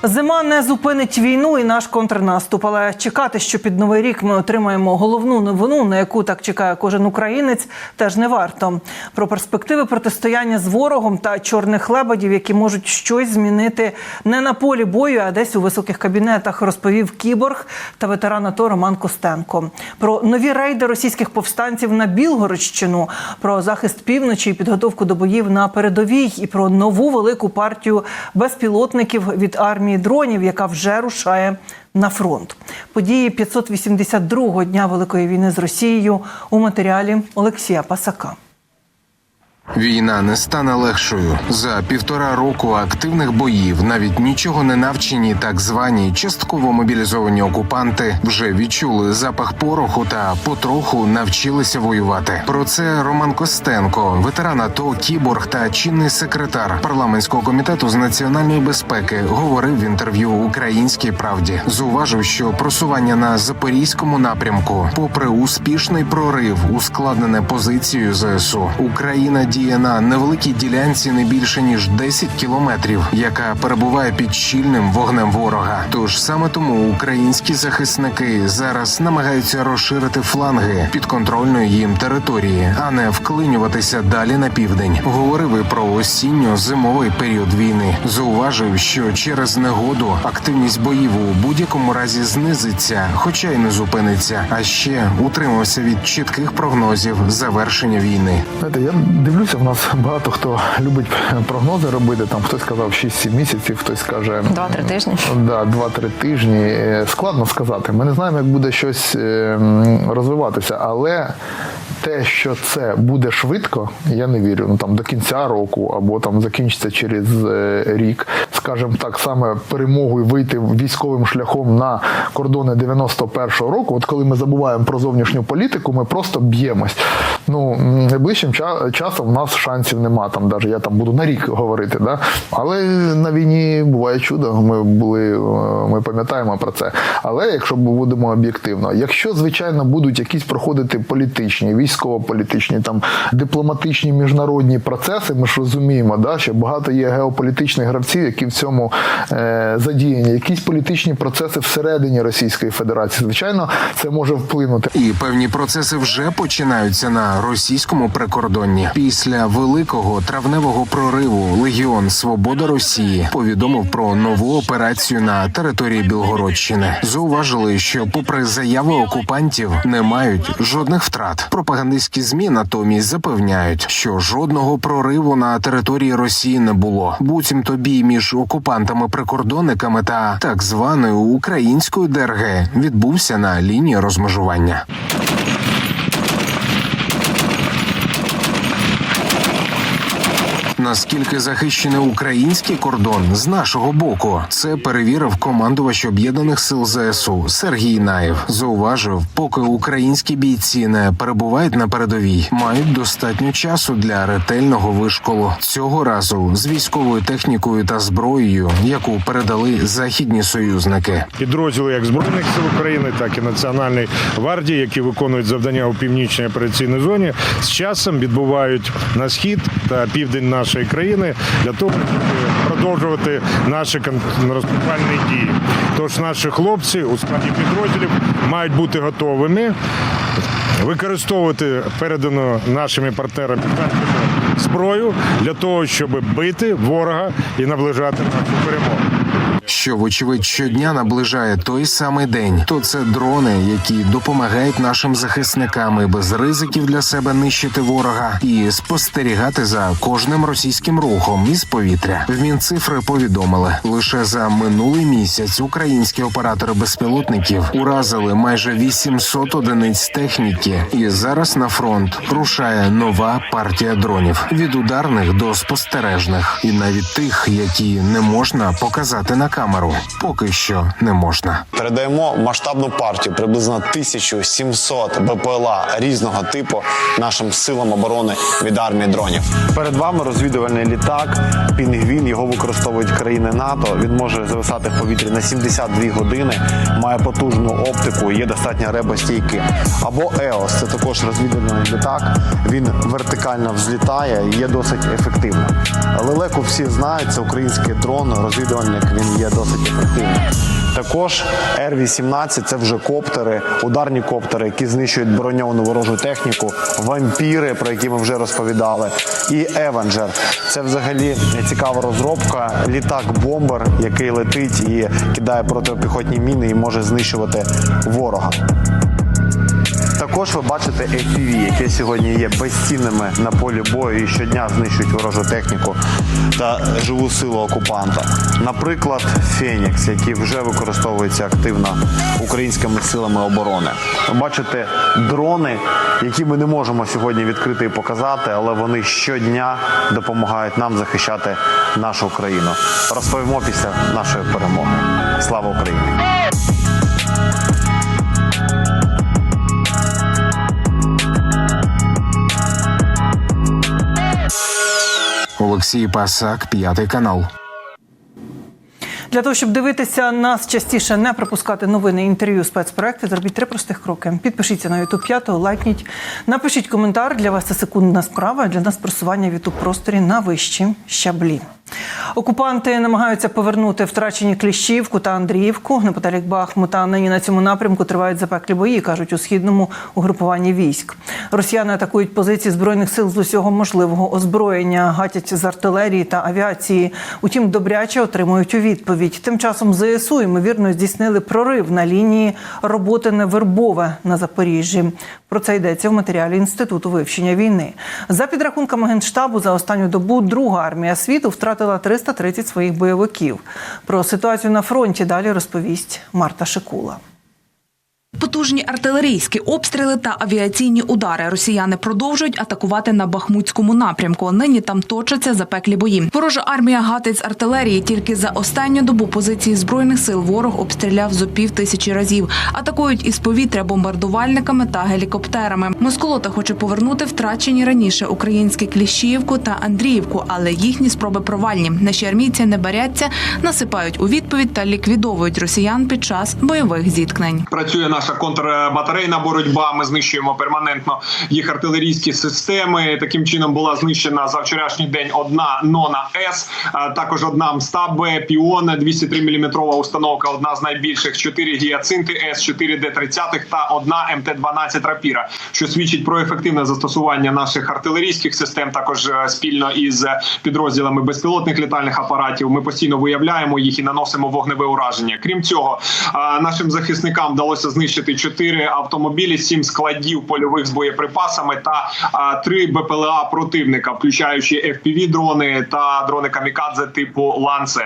Зима не зупинить війну і наш контрнаступ, але чекати, що під Новий рік ми отримаємо головну новину, на яку так чекає кожен українець, теж не варто. Про перспективи протистояння з ворогом та чорних лебедів, які можуть щось змінити не на полі бою, а десь у високих кабінетах, розповів кіборг та ветеран АТО Роман Костенко. Про нові рейди російських повстанців на Білгородщину, про захист півночі і підготовку до боїв на передовій, і про нову велику партію безпілотників від армії дронів, яка вже рушає на фронт. Події 582-го дня Великої війни з Росією у матеріалі Олексія Пасака. Війна не стане легшою. За 1,5 року активних боїв навіть нічого не навчені так звані частково мобілізовані окупанти вже відчули запах пороху та потроху навчилися воювати. Про це Роман Костенко, ветеран АТО, кіборг та чинний секретар парламентського комітету з національної безпеки, говорив в інтерв'ю «Українській правді». Зауважив, що просування на Запорізькому напрямку, попри успішний прорив, ускладнене позицією ЗСУ, Україна діє на невеликій ділянці не більше ніж 10 кілометрів, яка перебуває під щільним вогнем ворога. Тож саме тому українські захисники зараз намагаються розширити фланги підконтрольної їм території, а не вклинюватися далі на південь. Говорив і про осінньо-зимовий період війни. Зауважив, що через негоду активність боїв у будь-якому разі знизиться, хоча й не зупиниться. А ще утримався від чітких прогнозів завершення війни. Знаєте, я дивлюся, у нас багато хто любить прогнози робити, там хтось сказав 6-7 місяців, хтось каже 2-3 тижні. Да, 2-3 тижні. Складно сказати. Ми не знаємо, як буде щось розвиватися, але те, що це буде швидко, я не вірю. Ну там до кінця року або там закінчиться через рік, скажімо так, саме перемогою вийти військовим шляхом на кордони 91-го року. От коли ми забуваємо про зовнішню політику, ми просто б'ємось. Ну, найближчим часом в нас шансів нема, там навіть я там буду на рік говорити, да? Але на війні буває чудо, ми пам'ятаємо про це. Але якщо будемо об'єктивно, якщо, звичайно, будуть якісь проходити політичні, військово-політичні, там, дипломатичні, міжнародні процеси, ми ж розуміємо, да, що багато є геополітичних гравців, які в цьому задіяні. Якісь політичні процеси всередині Російської Федерації, звичайно, це може вплинути. І певні процеси вже починаються на російському прикордонні. Після великого травневого прориву Легіон Свобода Росії повідомив про нову операцію на території Білгородщини. Зауважили, що попри заяви окупантів не мають жодних втрат. Пропагандистські ЗМІ натомість запевняють, що жодного прориву на території Росії не було. Буцімто бій між окупантами-прикордонниками та так званою українською ДРГ відбувся на лінії розмежування. Наскільки захищений український кордон з нашого боку, це перевірив командувач Об'єднаних сил ЗСУ Сергій Наєв. Зауважив, поки українські бійці не перебувають на передовій, мають достатньо часу для ретельного вишколу. Цього разу з військовою технікою та зброєю, яку передали західні союзники. Підрозділи як Збройних сил України, так і Національної гвардії, які виконують завдання у північній операційній зоні, з часом відбувають на схід та південь нашої країни для того, щоб продовжувати наші наступальні дії. Тож наші хлопці у складі підрозділів мають бути готовими використовувати передану нашими партнерами зброю для того, щоб бити ворога і наближати нашу перемогу. Що, вочевидь, щодня наближає той самий день. То це дрони, які допомагають нашим захисникам і без ризиків для себе нищити ворога і спостерігати за кожним російським рухом із повітря. В Мінцифри повідомили, лише за минулий місяць українські оператори безпілотників уразили майже 800 одиниць техніки. І зараз на фронт рушає нова партія дронів. Від ударних до спостережних. І навіть тих, які не можна показати на камеру. Поки що не можна. Передаємо масштабну партію, приблизно 1700 БПЛА різного типу нашим силам оборони від армії дронів. Перед вами розвідувальний літак «Пінгвін». Його використовують країни НАТО. Він може зависати в повітрі на 72 години, має потужну оптику, є достатньо ребостійкий. Або «Еос» – це також розвідувальний літак. Він вертикально взлітає і є досить ефективним. Лелеку всі знають, це український дрон, розвідувальник. Він є є досить ефективним. Також Р-18 – це вже коптери, ударні коптери, які знищують броньовану ворожу техніку, вампіри, про які ми вже розповідали, і Евенджер. Це взагалі цікава розробка, літак-бомбер, який летить і кидає протипіхотні міни і може знищувати ворога. Також ви бачите FPV, які сьогодні є безцінними на полі бою і щодня знищують ворожу техніку та живу силу окупанта. Наприклад, Фенікс, який вже використовується активно українськими силами оборони. Ви бачите дрони, які ми не можемо сьогодні відкрити і показати, але вони щодня допомагають нам захищати нашу країну. Розповімо після нашої перемоги. Слава Україні! Олексій Пасак, 5 канал. Для того, щоб дивитися нас частіше, не пропускати новини, інтерв'ю, спецпроекти, зробіть 3 простих кроки. Підпишіться на YouTube 5, лайкніть, напишіть коментар. Для вас це секундна справа, а для нас просування в YouTube-просторі на вищі щаблі. Окупанти намагаються повернути втрачені Кліщівку та Андріївку. Неподалік Бахмута нині на цьому напрямку тривають запеклі бої, кажуть у східному угрупуванні військ. Росіяни атакують позиції Збройних сил з усього можливого озброєння, гатять з артилерії та авіації. Утім, добряче отримують у відповідь. Тим часом ЗСУ, ймовірно, здійснили прорив на лінії Роботине-Вербове на Запоріжжі. Про це йдеться в матеріалі Інституту вивчення війни. За підрахунками Генштабу, за останню добу Друга армія світу втратила 330 своїх бойовиків. Про ситуацію на фронті далі розповість Марта Шикула. Потужні артилерійські обстріли та авіаційні удари. Росіяни продовжують атакувати на Бахмутському напрямку. Нині там точаться запеклі бої. Ворожа армія гатить з артилерії. Тільки за останню добу позиції Збройних сил ворог обстріляв зо 5000 разів. Атакують із повітря бомбардувальниками та гелікоптерами. Москолота хоче повернути втрачені раніше українські Кліщіївку та Андріївку, але їхні спроби провальні. Наші армійці не баряться, насипають у відповідь та ліквідовують росіян під час бойових зіткнень. Працює наша контрбатарейна боротьба, ми знищуємо перманентно їх артилерійські системи. Таким чином була знищена за вчорашній день одна Нона С, також одна Мстаб-Б, Піон, 203 мм установка, одна з найбільших, 4 Гіацинти С, 4 Д-30 та одна МТ-12 Рапіра, що свідчить про ефективне застосування наших артилерійських систем, також спільно із підрозділами безпілотних літальних апаратів. Ми постійно виявляємо їх і наносимо вогневе ураження. Крім цього, нашим захисникам вдалося знищити 4 автомобілі, 7 складів польових з боєприпасами та 3 БПЛА противника, включаючи FPV-дрони та дрони камікадзе типу «Ланцет».